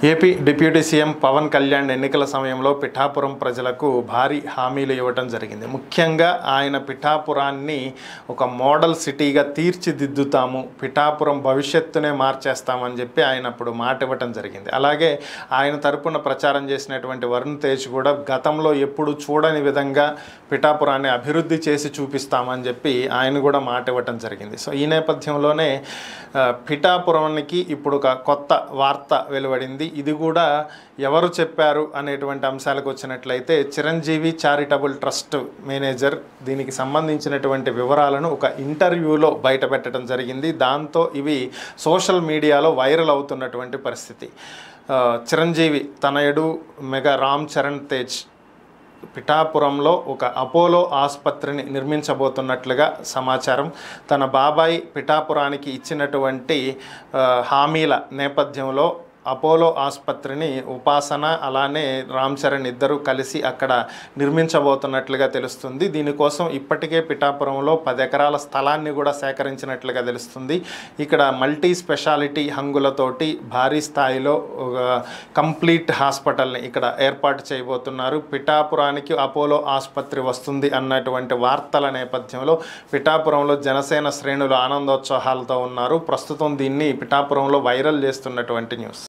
AP deputy CM Pawan Kalyan ఎన్నికల సమయంలో పిఠాపురం ప్రజలకు భారీ హామీలు ఇవ్వటం జరిగింది. ముఖ్యంగా ఆయన పిఠాపురాన్ని ఒక మోడల్ సిటీగా తీర్చిదిద్దుతాము, పిఠాపురం భవిష్యత్తునే మార్చేస్తామని చెప్పి ఆయన అప్పుడు మాట ఇవ్వటం జరిగింది. అలాగే ఆయన తరపున ప్రచారం చేసినటువంటి వరుణ్ తేజ్ కూడా గతంలో ఎప్పుడు చూడని విధంగా పిఠాపురాన్ని అభివృద్ధి చేసి చూపిస్తామని చెప్పి ఆయన కూడా మాట ఇవ్వటం జరిగింది. సో ఈ నేపథ్యంలోనే పిఠాపురానికి ఇప్పుడు ఒక కొత్త వార్త వెలువడింది. ఇది కూడా ఎవరు చెప్పారు అనేటువంటి అంశాలకు వచ్చినట్లయితే చిరంజీవి చారిటబుల్ ట్రస్ట్ మేనేజర్ దీనికి సంబంధించినటువంటి వివరాలను ఒక ఇంటర్వ్యూలో బయటపెట్టడం జరిగింది. దాంతో ఇవి సోషల్ మీడియాలో వైరల్ అవుతున్నటువంటి పరిస్థితి. చిరంజీవి తనయుడు మెగా రామ్ చరణ్ తేజ్ పిఠాపురంలో ఒక అపోలో ఆసుపత్రిని నిర్మించబోతున్నట్లుగా సమాచారం. తన బాబాయ్ పిఠాపురానికి ఇచ్చినటువంటి హామీల నేపథ్యంలో అపోలో ఆసుపత్రిని ఉపాసన అలానే రామ్ చరణ్ ఇద్దరు కలిసి అక్కడ నిర్మించబోతున్నట్లుగా తెలుస్తుంది. దీనికోసం ఇప్పటికే పిఠాపురంలో 10 ఎకరాల స్థలాన్ని కూడా సేకరించినట్లుగా తెలుస్తుంది. ఇక్కడ మల్టీ స్పెషాలిటీ హంగులతోటి భారీ స్థాయిలో కంప్లీట్ హాస్పిటల్ని ఇక్కడ ఏర్పాటు చేయబోతున్నారు. పిఠాపురానికి అపోలో ఆసుపత్రి వస్తుంది అన్నటువంటి వార్తల నేపథ్యంలో పిఠాపురంలో జనసేన శ్రేణులు ఆనందోత్సాహాలతో ఉన్నారు. ప్రస్తుతం దీన్ని పిఠాపురంలో వైరల్ చేస్తున్నటువంటి న్యూస్.